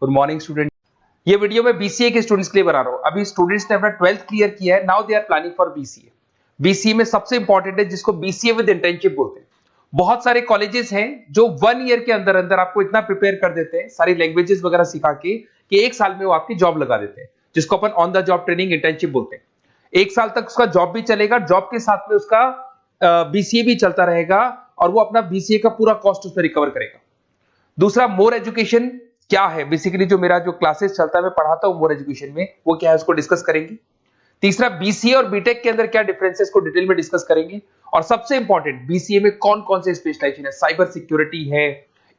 Good morning student. ये video मैं BCA के स्टूडेंट्स के लिए बना रहा हूँ। अभी स्टूडेंट्स ने अपना 12th क्लियर किया है, now they are planning for BCA. BCA में सबसे इंपॉर्टेंट है जिसको बीसीए विद इंटर्नशिप बोलते हैं। बहुत सारे कॉलेजेस हैं जो 1 ईयर के अंदर अंदर आपको इतना प्रिपेयर कर देते हैं, सारी लैंग्वेजेस वगैरह सिखा के, कि 1 साल में वो आपकी जॉब लगा देते हैं, जिसको अपन on the job training internship बोलते हैं। 1 साल तक उसका जॉब भी चलेगा, जॉब के साथ में उसका बीसीए भी चलता रहेगा और वो अपना बीसीए का पूरा कॉस्ट उसमें रिकवर करेगा। दूसरा, मोर एजुकेशन क्या है, बेसिकली जो मेरा जो क्लासेस चलता है मैं पढ़ाता हूं मोर एजुकेशन में, वो क्या है उसको डिस्कस करेंगे। तीसरा, बीसीए और बीटेक के अंदर क्या डिफरेंसेस को डिटेल में डिस्कस करेंगे। और सबसे इंपॉर्टेंट, बीसीए में कौन कौन से स्पेशलाइजेशन है, साइबर सिक्योरिटी है,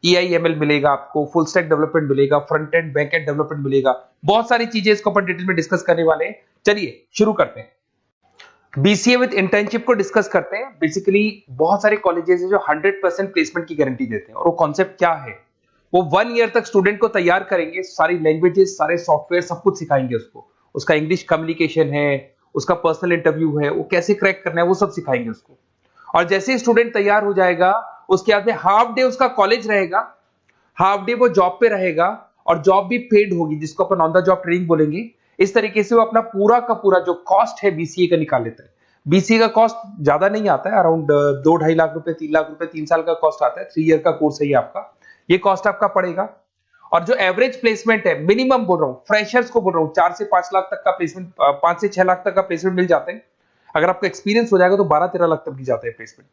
एआईएमएल मिलेगा आपको, फुल स्टैक डेवलपमेंट मिलेगा, front end back and development मिलेगा, बहुत सारी चीजें इसको अपन डिटेल में डिस्कस करने वाले हैं। चलिए शुरू करते हैं। बीसीए विद इंटर्नशिप को डिस्कस करते हैं। बेसिकली बहुत सारे कॉलेजेस हैं जो 100% प्लेसमेंट की गारंटी देते हैं, और वो कॉन्सेप्ट क्या है, वो 1 ईयर तक स्टूडेंट को तैयार करेंगे, सारी लैंग्वेजेस, सारे सॉफ्टवेयर, सब कुछ सिखाएंगे उसको। उसका इंग्लिश कम्युनिकेशन है, उसका पर्सनल इंटरव्यू है, वो कैसे क्रैक करना है, वो सब सिखाएंगे उसको। और जैसे ही स्टूडेंट तैयार हो जाएगा, उसके बाद में हाफ डे उसका कॉलेज रहेगा, हाफ डे वो जॉब पे रहेगा, और जॉब भी पेड होगी, जिसको अपन ऑन द जॉब ट्रेनिंग बोलेंगे। इस तरीके से वो अपना पूरा का पूरा जो कॉस्ट है बीसीए का निकाल लेता है। बीसीए का कॉस्ट ज्यादा नहीं आता है, अराउंड 2-2.5 लाख रुपए, 3 लाख रुपए 3 साल का कॉस्ट आता है। 3 ईयर का कोर्स है ये आपका, ये कॉस्ट आपका पड़ेगा। और जो एवरेज प्लेसमेंट है, मिनिमम बोल रहा हूँ, फ्रेशर्स को बोल रहा हूँ, 4 से 5 लाख तक का प्लेसमेंट, 5 से 6 लाख तक का प्लेसमेंट मिल जाते हैं। अगर आपका एक्सपीरियंस हो जाएगा तो 12-13 लाख तक भी जाता है प्लेसमेंट।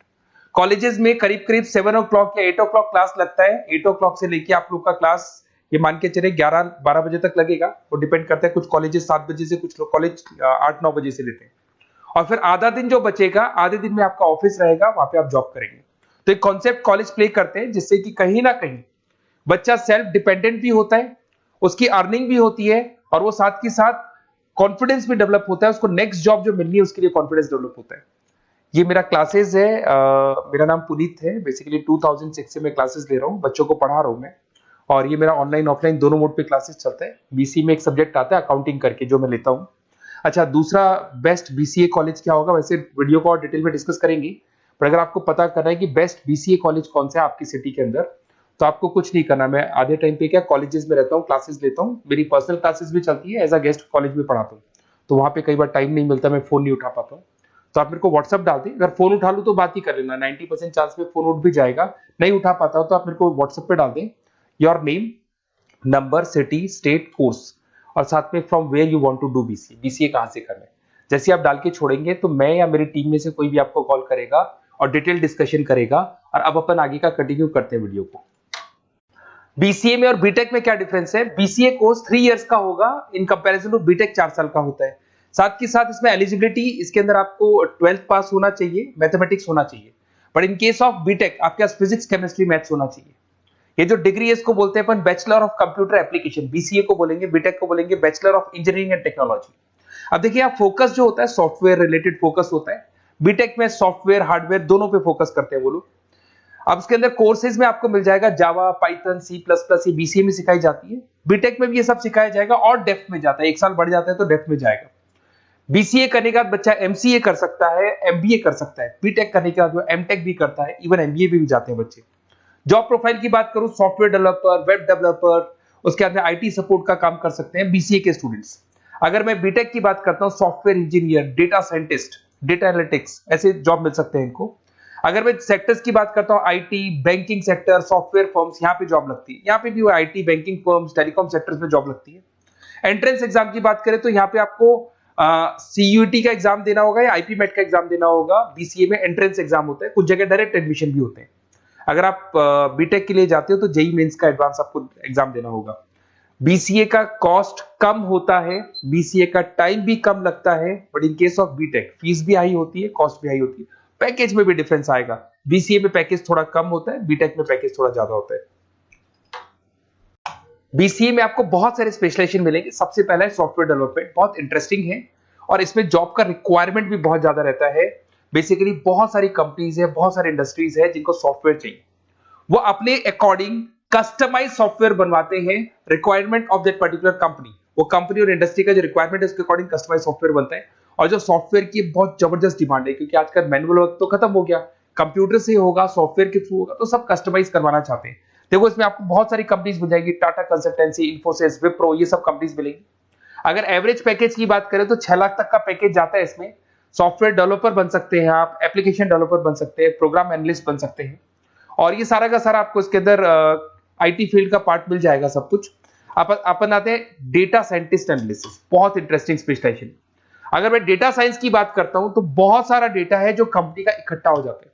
कॉलेजेस में करीब करीब 7 o'clock या 8 o'clock क्लास लगता है। 8 o'clock से लेके आप लोग का क्लास, ये मान के चले 11-12 बजे तक लगेगा। वो डिपेंड करता है, कुछ कॉलेजेस 7 बजे से, कुछ लोग कॉलेज 8-9 बजे से लेते हैं। और फिर आधा दिन जो बचेगा, आधे दिन में आपका ऑफिस रहेगा, वहां पे आप जॉब करेंगे। तो एक कॉन्सेप्ट कॉलेज प्ले करते हैं, जिससे कि कहीं ना कहीं बच्चा सेल्फ डिपेंडेंट भी होता है, उसकी अर्निंग भी होती है, और वो साथ के साथ कॉन्फिडेंस भी डेवलप होता है। उसको नेक्स्ट जॉब जो मिलनी है उसके लिए कॉन्फिडेंस डेवलप होता है। ये मेरा क्लासेस है, मेरा नाम पुनीत है। बेसिकली 2006 से मैं क्लासेस ले रहा हूँ, बच्चों को पढ़ा रहा हूँ मैं। और ये मेरा ऑनलाइन ऑफलाइन दोनों मोड पे क्लासेस चलता है। बीसी में एक सब्जेक्ट आता है अकाउंटिंग करके, जो मैं लेता हूँ। अच्छा, दूसरा, बेस्ट बीसीए कॉलेज क्या होगा, वैसे वीडियो को और डिटेल में डिस्कस करेंगे, पर अगर आपको पता करना है कि बेस्ट बीसीए कॉलेज कौन सा है आपकी सिटी के अंदर, तो आपको कुछ नहीं करना। मैं आधे टाइम पे क्या कॉलेजेस में रहता हूँ, क्लासेस लेता हूँ, मेरी पर्सनल क्लासेस भी चलती है, एज अ गेस्ट कॉलेज में पढ़ाता हूँ। तो वहां पे कई बार टाइम नहीं मिलता, मैं फोन नहीं उठा पाता हूँ, तो आप मेरे को व्हाट्सअप डाल दें। अगर फोन उठा लूँ तो बात ही कर लेना, 90% चांस में फोन उठ भी जाएगा। नहीं उठा पाता हो तो आप मेरे को व्हाट्सएप पे डाल दें, your name, number, city, state, course, और साथ में from where you want to do BCA, BCA कहां से करना है। जैसे आप डाल के छोड़ेंगे तो मैं या मेरी टीम में से कोई भी आपको कॉल करेगा और डिटेल डिस्कशन करेगा। और अब अपन आगे का कंटिन्यू करते हैं वीडियो को। बीसीए में और बीटेक में क्या डिफरेंस है। बीसीए कोर्स 3 इयर्स का होगा, इन कंपैरिजन टू बीटेक 4 साल का होता है। साथ के साथ इसमें एलिजिबिलिटी, इसके अंदर आपको 12th पास होना चाहिए, मैथमेटिक्स होना चाहिए। But in case of BTech आपके पास फिजिक्स, केमिस्ट्री, मैथ्स होना चाहिए। ये जो डिग्री है इसको बोलते हैं अपन bachelor of computer application. BCA को बोलेंगे, बीटेक को बोलेंगे bachelor of engineering and technology. अब देखिए, आप फोकस जो होता है सॉफ्टवेयर रिलेटेड फोकस होता है। बीटेक में सॉफ्टवेयर हार्डवेयर दोनों पे फोकस करते हैं वो लोग। अब इसके अंदर कोर्सेज में आपको मिल जाएगा जावा, पाइथन, C++, ये बीसीए में सिखाई जाती है। बीटेक में भी ये सब सिखाया जाएगा, और डेप्थ में जाता है, 1 साल बढ़ जाता है तो डेप्थ में जाएगा। बीसीए करने के बाद बच्चा एमसीए कर सकता है, एमबीए कर सकता है। बीटेक करने के बाद वो एमटेक भी करता है, इवन एमबीए भी जाते हैं बच्चे। जॉब प्रोफाइल की बात करूं, सॉफ्टवेयर डेवलपर, वेब डेवलपर, उसके बाद में आईटी सपोर्ट का काम कर सकते हैं बीसीए के स्टूडेंट्स। अगर मैं बीटेक की बात करता हूं, software engineer, data scientist, data analytics, ऐसे जॉब मिल सकते हैं इनको। अगर मैं सेक्टर्स की बात करता हूं, IT, banking sector, software firms, यहाँ पे जॉब लगती है। यहाँ पे भी वो IT, banking firms, telecom sectors में जॉब लगती है। एंट्रेंस एग्जाम की बात करें तो यहाँ पे आपको सीयूटी का एग्जाम देना होगा या आईपी मेट का एग्जाम देना होगा। बीसीए में एंट्रेंस एग्जाम होता है, कुछ जगह डायरेक्ट एडमिशन भी होते हैं। अगर आप बीटेक के लिए जाते हो तो जेई मेंस का एडवांस आपको एग्जाम देना होगा। बीसीए का कॉस्ट कम होता है, बीसीए का टाइम भी कम लगता है, but in case of BTech fees भी हाई होती है, कॉस्ट भी हाई होती है, पैकेज में भी डिफरेंस आएगा। बीसीए में पैकेज थोड़ा कम होता है, बीटेक में पैकेज थोड़ा ज्यादा होता है। बीसीए में आपको बहुत सारे स्पेशलाइजेशन मिलेंगे। सबसे पहला है सॉफ्टवेयर डेवलपमेंट, बहुत इंटरेस्टिंग है, और इसमें जॉब का रिक्वायरमेंट भी बहुत ज्यादा रहता है। बेसिकली बहुत सारी कंपनीज है, बहुत सारी इंडस्ट्रीज है जिनको सॉफ्टवेयर चाहिए, वो अपने अकॉर्डिंग कस्टमाइज सॉफ्टवेयर बनवाते हैं, requirement of that particular company. वो कंपनी और इंडस्ट्री का जो रिक्वायरमेंट है उसके अकॉर्डिंग कस्टमाइज सॉफ्टवेयर बनता है। और जो सॉफ्टवेयर की बहुत जबरदस्त डिमांड है, क्योंकि आजकल मैनुअल वर्क तो खत्म हो गया, कंप्यूटर से होगा, सॉफ्टवेयर के थ्रू होगा, तो सब कस्टमाइज करवाना चाहते हैं। देखो इसमें आपको बहुत सारी कंपनीज मिल जाएगी, टाटा कंसल्टेंसी, इन्फोसिस, विप्रो, ये सब कंपनीज मिलेंगी। अगर एवरेज पैकेज की बात करें तो 6 लाख तक का पैकेज जाता है इसमें। सॉफ्टवेयर डेवलपर बन सकते हैं आप, एप्लीकेशन डेवलपर बन सकते हैं, प्रोग्राम एनालिस्ट बन सकते हैं, और ये सारा का सारा आपको इसके अंदर आईटी फील्ड का पार्ट मिल जाएगा सब कुछ। अपन आते हैं डेटा साइंटिस्ट एनालिसिस, बहुत इंटरेस्टिंग स्पेशलाइजेशन। अगर मैं डेटा साइंस की बात करता हूं तो बहुत सारा डेटा है जो कंपनी का इकट्ठा हो जाता है,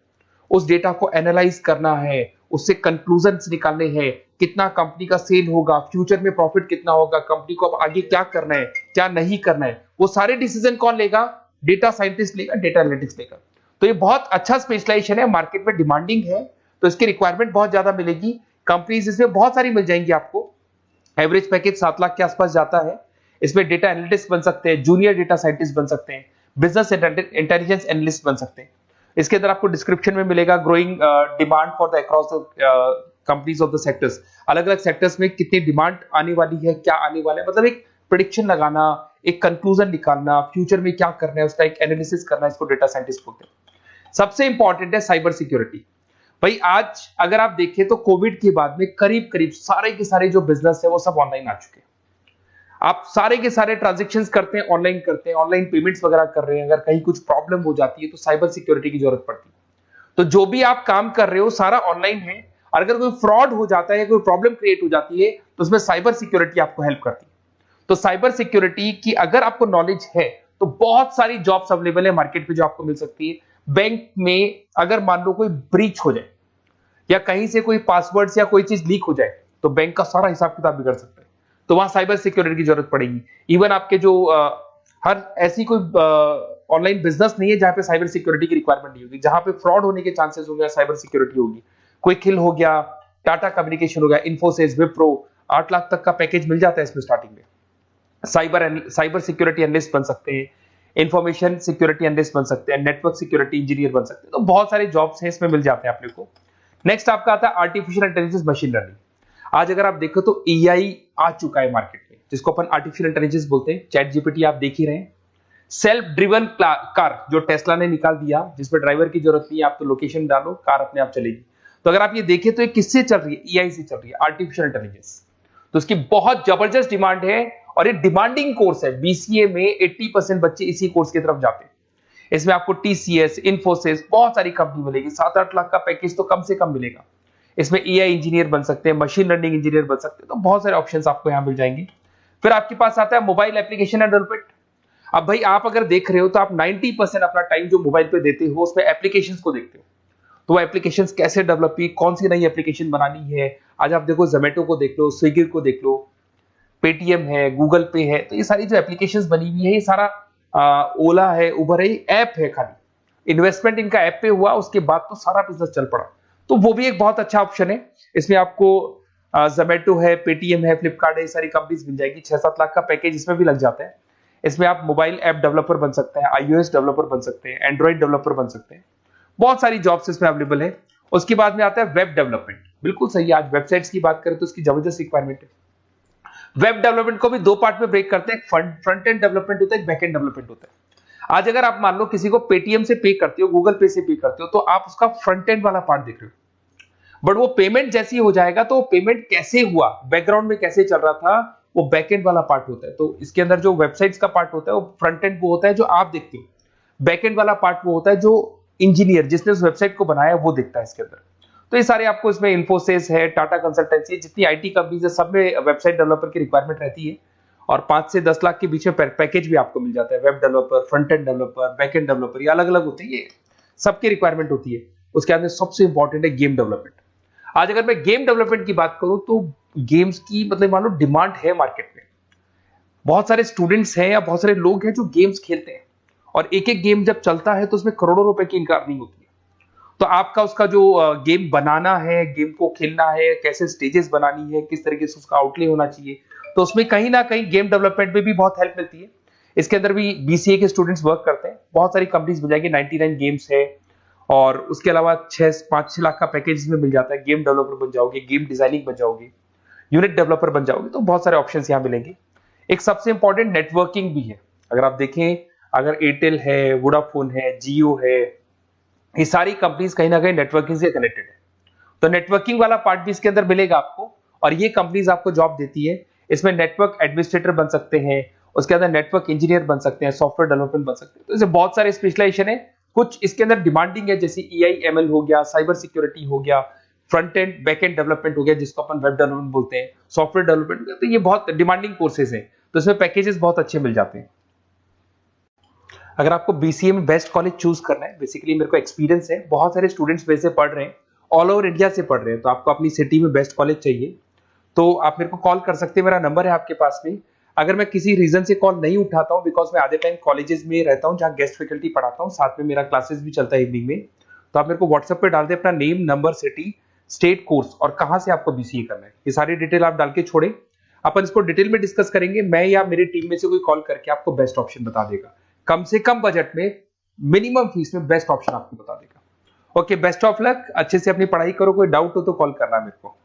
उस डेटा को एनालाइज करना है, उससे कंक्लूजन्स निकालने हैं, कितना कंपनी का सेल होगा, फ्यूचर में प्रॉफिट कितना होगा, कंपनी को अब आगे क्या करना है, क्या नहीं करना है, वो सारे डिसीजन कौन लेगा? डेटा साइंटिस्ट लेगा, डेटा एनालिटिक्स लेगा। तो ये बहुत अच्छा स्पेशलाइजेशन है, मार्केट में डिमांडिंग है, तो इसकी रिक्वायरमेंट बहुत ज्यादा मिलेगी। कंपनीज इसमें बहुत सारी मिल जाएंगी आपको। एवरेज पैकेज 7 लाख के आसपास जाता है। इसमें डेटा एनालिटिस्ट बन सकते हैं, जूनियर डेटा साइंटिस्ट बन सकते हैं, बिजनेस इंटेलिजेंस एनालिस्ट बन सकते हैं। इसके अंदर आपको डिस्क्रिप्शन में मिलेगा growing demand for the across the companies of the sectors. अलग अलग सेक्टर्स में कितनी डिमांड आने वाली है, क्या आने वाला है, मतलब एक प्रेडिक्शन लगाना, एक कंक्लूजन निकालना, फ्यूचर में क्या करना है उसका एक एनालिसिस करना, इसको डेटा साइंटिस्ट बोलते हैं। सबसे इंपॉर्टेंट है साइबर सिक्योरिटी। भाई आज अगर आप देखें तो कोविड के बाद में करीब करीब सारे के सारे जो बिजनेस है वो सब ऑनलाइन आ चुके हैं। आप सारे के सारे ट्रांजैक्शंस करते हैं, ऑनलाइन करते हैं, ऑनलाइन पेमेंट्स वगैरह कर रहे हैं। अगर कहीं कुछ प्रॉब्लम हो जाती है तो साइबर सिक्योरिटी की जरूरत पड़ती है। तो जो भी आप काम कर रहे हो सारा ऑनलाइन है, और अगर कोई फ्रॉड हो जाता है, कोई प्रॉब्लम क्रिएट हो जाती है, तो उसमें साइबर सिक्योरिटी आपको हेल्प करती है। तो साइबर सिक्योरिटी की अगर आपको नॉलेज है तो बहुत सारी जॉब्स अवेलेबल है मार्केट पे जो आपको मिल सकती है। बैंक में अगर मान लो कोई ब्रीच हो जाए या कहीं से कोई पासवर्ड्स या कोई चीज लीक हो जाए तो बैंक का सारा हिसाब किताब बिगड़ सकता है, तो वहां साइबर सिक्योरिटी की जरूरत पड़ेगी। इवन आपके जो हर ऐसी कोई ऑनलाइन बिजनेस नहीं है जहां पे साइबर सिक्योरिटी की रिक्वायरमेंट नहीं होगी, जहां पे फ्रॉड होने के चांसेस होंगे, साइबर सिक्योरिटी होगी। क्विक हिल हो गया, टाटा कम्युनिकेशन हो गया, इन्फोसिस, विप्रो, 8 लाख तक का पैकेज मिल जाता है इसमें स्टार्टिंग में। साइबर सिक्योरिटी एनालिस्ट बन सकते हैं, इंफॉर्मेशन सिक्योरिटी एनालिस्ट बन सकते हैं, नेटवर्क सिक्योरिटी इंजीनियर बन सकते हैं। तो बहुत सारे जॉब्स हैं इसमें मिल जाते हैं अपने को। नेक्स्ट आपका आता है आर्टिफिशियल इंटेलिजेंस, मशीन लर्निंग। आज अगर आप देखो तो एआई आ चुका है मार्केट में, जिसको अपन आर्टिफिशियल इंटेलिजेंस बोलते हैं। चैट जीपीटी आप देख ही रहे हैं। सेल्फ ड्रिवन कार जो टेस्ला ने निकाल दिया, जिसमें ड्राइवर की जरूरत नहीं है, आप तो लोकेशन डालो, कार अपने आप चलेगी। तो अगर आप ये देखें तो ये किससे चल रही है? एआई से चल रही है, आर्टिफिशियल इंटेलिजेंस। तो इसकी बहुत जबरदस्त डिमांड है और ये डिमांडिंग कोर्स है। बीसीए में 80% बच्चे इसी कोर्स की तरफ जाते हैं। इसमें आपको टीसीएस, इन्फोसिस, बहुत सारी कंपनी मिलेगी। 7-8 लाख का पैकेज तो कम से कम मिलेगा। इसमें एआई इंजीनियर बन सकते हैं, मशीन लर्निंग इंजीनियर बन सकते हैं। तो बहुत सारे ऑप्शंस आपको यहां मिल जाएंगे। फिर आपके पास आता है मोबाइल एप्लीकेशन एंड डेवलपमेंट। अब भाई आप अगर देख रहे हो तो आप 90% अपना टाइम जो मोबाइल पे देते हो उसमें एप्लीकेशंस को देखते हो। तो वो एप्लीकेशंस कैसे डेवलप की, कौन सी नई एप्लीकेशन बनानी है। आज आप देखो जोमेटो को देख लो, स्विगी को देख लो, पेटीएम है, गूगल पे है, तो ये सारी जो एप्लीकेशंस बनी हुई है, ये सारा ओला है, उबर है, ऐप है। खाली इन्वेस्टमेंट इनका ऐप पे हुआ, उसके बाद तो सारा बिजनेस चल पड़ा। तो वो भी एक बहुत अच्छा ऑप्शन है। इसमें आपको जोमेटो है, पेटीएम है, फ्लिपकार्ट है, ये सारी कंपनीज मिल जाएगी। 6-7 लाख का पैकेज इसमें भी लग जाता है। इसमें आप मोबाइल ऐप डेवलपर बन सकते हैं, आईओएस डेवलपर बन सकते हैं, एंड्रॉइड डेवलपर बन सकते हैं। बहुत सारी जॉब्स इसमें अवेलेबल है। उसके बाद में आता है वेब डेवलपमेंट। बिल्कुल सही है, आज वेबसाइट्स की बात करें तो उसकी जबरदस्त रिक्वायरमेंट है। वेब डेवलपमेंट को भी दो पार्ट में ब्रेक करते हैं, फ्रंट एंड डेवलपमेंट होता है, बैक एंड डेवलपमेंट होता है। आज अगर आप मान लो किसी को पेटीएम से पे करते हो, गूगल पे से पे करते हो, तो आप उसका फ्रंट एंड वाला पार्ट देख रहे हो। बट वो पेमेंट जैसी हो जाएगा तो पेमेंट कैसे हुआ, बैकग्राउंड में कैसे चल रहा था, वो बैक एंड वाला पार्ट होता है। तो इसके अंदर जो वेबसाइट्स का पार्ट होता है वो फ्रंट एंड वो होता है जो आप देखते हो, बैक एंड वाला पार्ट वो होता है जो इंजीनियर जिसने उस वेबसाइट को बनाया वो देखता है इसके अंदर। तो ये सारे आपको इसमें इन्फोसिस है, टाटा कंसल्टेंसी, जितनी आईटी कंपनीज है, सब में वेबसाइट डेवलपर की रिक्वायरमेंट रहती है। और 5 से 10 लाख के बीच में पैकेज भी आपको मिल जाता है। Web developer, front end developer, back end developer, ये अलग अलग होते हैं, ये सबकी रिक्वायरमेंट होती है। उसके अंदर सबसे इंपॉर्टेंट है गेम डेवलपमेंट। आज अगर मैं गेम डेवलपमेंट की बात करूं तो गेम्स की मतलब मान लो डिमांड है मार्केट में। बहुत सारे स्टूडेंट्स हैं या बहुत सारे लोग हैं जो गेम्स खेलते हैं, और एक एक गेम जब चलता है तो उसमें करोड़ों रुपए की इनकम अर्निंग होती है। तो आपका उसका जो गेम बनाना है, गेम को खेलना है, कैसे स्टेजेस बनानी है, किस तरीके से उसका आउटले होना चाहिए, तो उसमें कहीं ना कहीं गेम डेवलपमेंट में भी बहुत हेल्प मिलती है। इसके अंदर भी बीसीए के स्टूडेंट्स वर्क करते हैं। बहुत सारी कंपनीज मिल जाएंगी, 99 गेम्स है, और उसके अलावा 5-6 लाख का पैकेज में मिल जाता है। गेम डेवलपर बन जाओगे, गेम डिजाइनिंग बन जाओगे, यूनिट डेवलपर बन जाओगे, तो बहुत सारे ऑप्शन यहाँ मिलेंगे। एक सबसे इंपॉर्टेंट नेटवर्किंग भी है। अगर आप देखें, अगर एयरटेल है, वोडाफोन है, जियो है, ये सारी कंपनीज कहीं ना कहीं नेटवर्किंग से कनेक्टेड है। तो नेटवर्किंग वाला पार्ट भी इसके अंदर मिलेगा आपको, और ये कंपनीज आपको जॉब देती है। इसमें नेटवर्क एडमिनिस्ट्रेटर बन सकते हैं, उसके अंदर नेटवर्क इंजीनियर बन सकते हैं, सॉफ्टवेयर डेवलपमेंट बन सकते हैं। तो इसे बहुत सारे स्पेशलाइजेशन है। कुछ इसके अंदर डिमांडिंग है, जैसे EIML हो गया, साइबर सिक्योरिटी हो गया, front end back and development हो गया जिसको अपन वेब डेवलपमेंट बोलते हैं, सॉफ्टवेयर डेवलपमेंट। तो ये बहुत डिमांडिंग कोर्सेज हैं, तो इसमें पैकेजेस बहुत अच्छे मिल जाते हैं। अगर आपको BCA में बेस्ट कॉलेज चूज करना है, बेसिकली मेरे को एक्सपीरियंस है, बहुत सारे स्टूडेंट्स वैसे पढ़ रहे हैं, ऑल ओवर इंडिया से पढ़ रहे हैं, तो आपको अपनी सिटी में बेस्ट कॉलेज चाहिए तो आप मेरे को कॉल कर सकते हैं, मेरा नंबर है आपके पास में। अगर मैं किसी रीजन से कॉल नहीं उठाता हूं, बिकॉज मैं आधे टाइम कॉलेजेस में रहता हूं जहां गेस्ट फैकल्टी पढ़ाता हूं, साथ में मेरा क्लासेस भी चलता है इवनिंग में, तो आप मेरे को व्हाट्सएप पे डाल दे अपना name, number, city, state, course और कहां से आपको BCA करना है, ये सारी डिटेल आप डाल के छोड़े। अपन इसको डिटेल में डिस्कस करेंगे, मैं या मेरी टीम में से कोई कॉल करके आपको बेस्ट ऑप्शन बता देगा, कम से कम बजट में, मिनिमम फीस में बेस्ट ऑप्शन आपको बता देगा। ओके, बेस्ट ऑफ लक, अच्छे से अपनी पढ़ाई करो, कोई डाउट हो तो कॉल करना मेरे को।